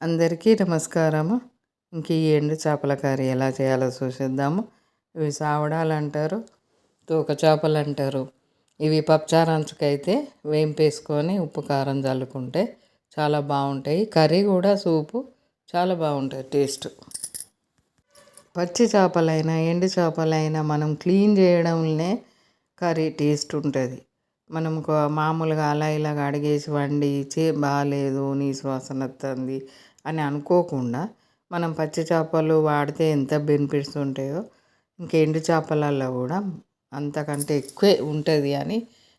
అందరికీ నమస్కారము. ఇంక ఈ ఎండు చేపల కర్రీ ఎలా చేయాలో చూసేద్దాము. ఇవి సావడాలు అంటారు, తూక చేపలు అంటారు. ఇవి పప్పుచారంచుకైతే వేంపేసుకొని ఉప్పు కారం చల్లుకుంటే చాలా బాగుంటాయి. కర్రీ కూడా సూపు చాలా బాగుంటుంది టేస్ట్. పచ్చి చేపలైనా ఎండు చేపలైనా మనం క్లీన్ చేయడంలోనే కర్రీ టేస్ట్ ఉంటుంది. మనం మామూలుగా అలా ఇలా అడిగేసి వండి బాగాలేదు, నీసు వాసన వస్తుంది అని అనుకోకుండా మనం పచ్చి చేపలు వాడితే ఎంత బెనిఫిట్స్ ఉంటాయో ఇంకా ఎండు చేపలలో కూడా అంతకంటే ఎక్కువే ఉంటుంది అని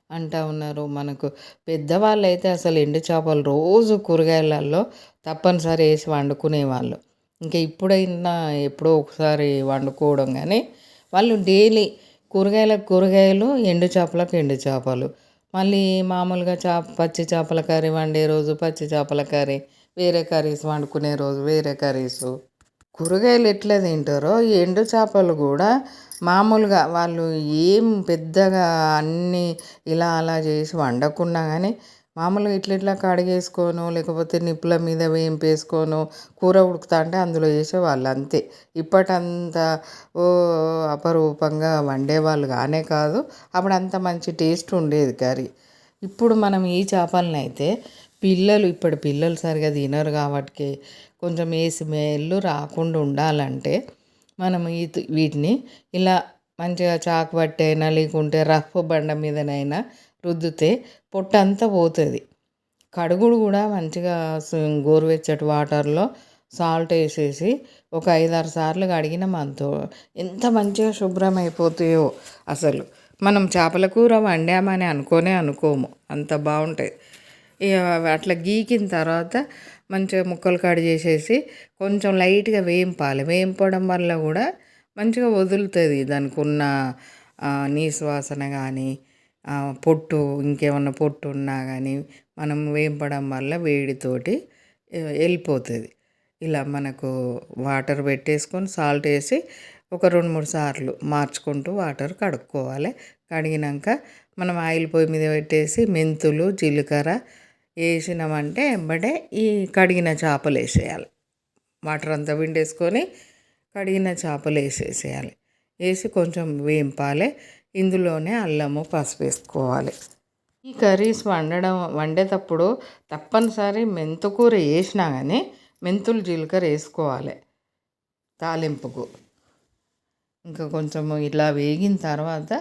అంటూ ఉన్నారు. మనకు పెద్దవాళ్ళు అయితే అసలు ఎండు చేపలు రోజు కూరగాయలలో తప్పనిసరి వేసి వండుకునేవాళ్ళు. ఇంకా ఇప్పుడైనా ఎప్పుడో ఒకసారి వండుకోవడం, కానీ వాళ్ళు డైలీ కూరగాయలు, ఎండు చేపలకు ఎండు చేపలు, మళ్ళీ మామూలుగా పచ్చి చేపల కర్రీ వండే రోజు పచ్చి చేపల కర్రీ, వేరే కర్రీస్ వండుకునే రోజు వేరే కర్రీసు. కూరగాయలు ఎట్లా తింటారో ఎండు చేపలు కూడా మామూలుగా వాళ్ళు ఏం పెద్దగా అన్నీ ఇలా అలా చేసి వండకున్నా కానీ మామూలుగా ఇట్లా కడిగేసుకోను, లేకపోతే నిప్పుల మీద వేంపేసుకోను కూర ఉడుకుతా అంటే అందులో వేసేవాళ్ళు అంతే. ఇప్పటంతా అపరూపంగా వండేవాళ్ళు కానే కాదు. అప్పుడు అంత మంచి టేస్ట్ ఉండేది కర్రీ. ఇప్పుడు మనం ఈ చేపలని అయితే ఇప్పటి పిల్లలు సరిగా తినరు కాబట్టి కొంచెం ఏ స్మెల్ రాకుండా ఉండాలంటే మనం వీటిని ఇలా మంచిగా చాకు పట్టైనా లేకుంటే రఫ్ బండ మీదనైనా రుద్దితే పొట్టంతా పోతుంది. కడుగుడు కూడా మంచిగా గోరువెచ్చటి వాటర్లో సాల్ట్ వేసేసి ఒక 5-6 సార్లు కడిగినామంతో ఎంత మంచిగా శుభ్రం అయిపోతాయో. అసలు మనం చేపల కూర వండామని అనుకోము, అంత బాగుంటాయి. అట్లా గీకిన తర్వాత మంచిగా ముక్కలు కట్ చేసేసి కొంచెం లైట్గా వేంపడం వల్ల కూడా మంచిగా వదులుతుంది దానికి ఉన్న నీసు వాసన కానీ పొట్టు, ఇంకేమన్నా పొట్టు ఉన్నా కానీ మనం వేంపడం వల్ల వేడితోటి వెళ్ళిపోతుంది. ఇలా మనకు వాటర్ పెట్టేసుకొని సాల్ట్ వేసి ఒక 2-3 సార్లు మార్చుకుంటూ వాటర్ కడుక్కోవాలి. కడిగినాక మనం ఆయిల్ పొయ్యి మీద పెట్టేసి మెంతులు, జీలకర్ర వేసినామంటే వెంబడే ఈ కడిగిన చేపలు వేసేయాలి. వాటర్ అంతా పిండేసుకొని కడిగిన చేపలు వేసేయాలి. వేసి కొంచెం వేంపాలి. ఇందులోనే అల్లము, పసుపు వేసుకోవాలి. ఈ కర్రీస్ వండేటప్పుడు తప్పనిసరి మెంతుకూర వేసినా కానీ మెంతులు, జీలకర్ర వేసుకోవాలి తాలింపుకు. ఇంకా కొంచెము ఇలా వేగిన తర్వాత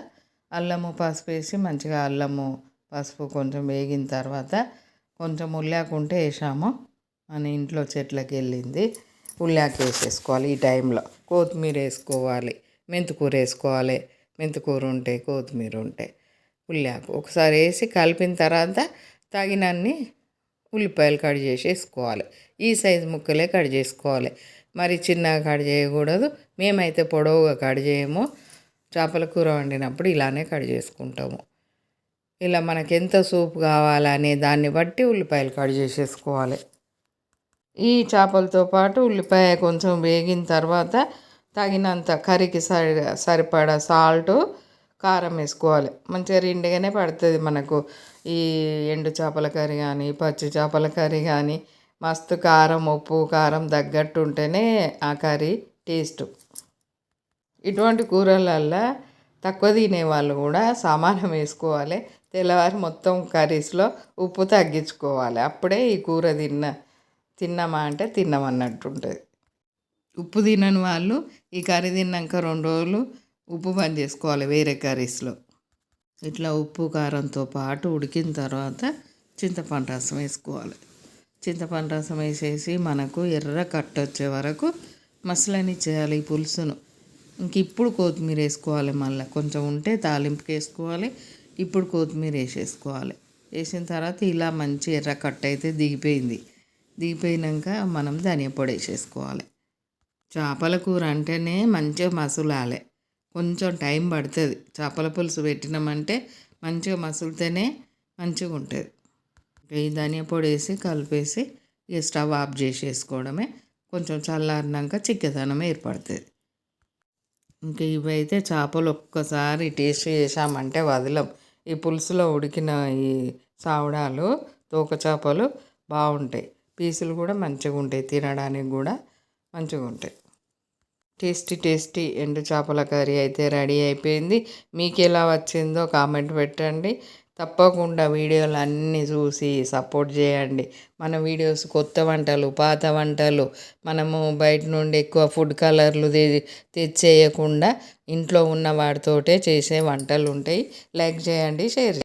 అల్లము, పసుపు వేసి మంచిగా అల్లము, పసుపు కొంచెం వేగిన తర్వాత కొంచెం ఉల్లాకు ఉంటే వేసాము, మన ఇంట్లో చెట్లకి వెళ్ళింది ఉల్లాకు వేసేసుకోవాలి. ఈ టైంలో కొత్తిమీర వేసుకోవాలి, మెంతికూర వేసుకోవాలి. మెంతికూర ఉంటే, కొత్తిమీర ఉంటే, ఉల్లాకు ఒకసారి వేసి కలిపిన తర్వాత తగినన్ని ఉల్లిపాయలు కట్ చేసి వేసుకోవాలి. ఈ సైజు ముక్కలే కట్ చేసుకోవాలి, మరి చిన్నగా కట్ చేయకూడదు. మేమైతే పొడవుగా కట్ చేయము. చేపల కూర వండినప్పుడు ఇలానే కట్ చేసుకుంటాము. ఇలా మనకి ఎంత సూప్ కావాలనే దాన్ని బట్టి ఉల్లిపాయలు కట్ చేసేసుకోవాలి. ఈ చేపలతో పాటు ఉల్లిపాయ కొంచెం వేగిన తర్వాత తగినంత కర్రీకి సరిపడా సాల్టు, కారం వేసుకోవాలి. మంచిగా రెండుగానే పడుతుంది మనకు ఈ ఎండు చేపల కర్రీ కానీ పచ్చి చేపల కర్రీ కానీ. మస్తు కారం, ఉప్పు కారం తగ్గట్టు ఉంటేనే ఆ కర్రీ టేస్ట్. ఇటువంటి కూరలల్లో తక్కువ తినేవాళ్ళు కూడా సామానం వేసుకోవాలి. తెల్లవారి మొత్తం కర్రీస్లో ఉప్పు తగ్గించుకోవాలి. అప్పుడే ఈ కూర తిన్నామా అంటే తిన్నామన్నట్టు ఉంటుంది. ఉప్పు తినని వాళ్ళు ఈ కర్రీ తిన్నాక 2 రోజులు ఉప్పు బంద్ చేసుకోవాలి వేరే కర్రీస్లో. ఇట్లా ఉప్పు కారంతో పాటు ఉడికిన తర్వాత చింతపండు రసం వేసుకోవాలి. చింతపండు రసం వేసేసి మనకు ఎర్ర కట్ట వచ్చే వరకు మసలని చేయాలి ఈ పులుసును. ఇంక ఇప్పుడు కొత్తిమీర వేసుకోవాలి. మళ్ళీ కొంచెం ఉంటే తాలింపుకి వేసుకోవాలి. ఇప్పుడు కొత్తిమీర వేసేసుకోవాలి. వేసిన తర్వాత ఇలా మంచి ఎర్ర కట్ట అయితే దిగిపోయినాక మనం ధనియా పొడి వేసేసుకోవాలి. చేపల కూర అంటేనే మంచిగా మసులాలి, కొంచెం టైం పడుతుంది. చేపల పులుసు పెట్టినామంటే మంచిగా మసులితేనే మంచిగా ఉంటుంది. ఈ ధనియా పొడి వేసి కలిపేసి ఇక స్టవ్ ఆఫ్ చేసేసుకోవడమే. కొంచెం చల్లారినాక చిక్కదనం ఏర్పడుతుంది. ఇంకా ఇవైతే చేపలు ఒక్కసారి టేస్ట్ చేసామంటే వదలం. ఈ పులుసులో ఉడికిన ఈ సావడాలు, తోక చేపలు బాగుంటాయి. పీసులు కూడా మంచిగా ఉంటాయి, తినడానికి కూడా మంచిగా ఉంటాయి. టేస్టీ టేస్టీ ఎండు చేపల కర్రీ అయితే రెడీ అయిపోయింది. మీకు ఎలా వచ్చిందో కామెంట్ పెట్టండి. తప్పకుండా వీడియోలు అన్నీ చూసి సపోర్ట్ చేయండి. మన వీడియోస్ కొత్త వంటలు, పాత వంటలు, మనము బయట నుండి ఎక్కువ ఫుడ్ కలర్లు తెచ్చేయకుండా ఇంట్లో ఉన్న వాటితోటే చేసే వంటలు ఉంటాయి. లైక్ చేయండి, షేర్ చేయండి.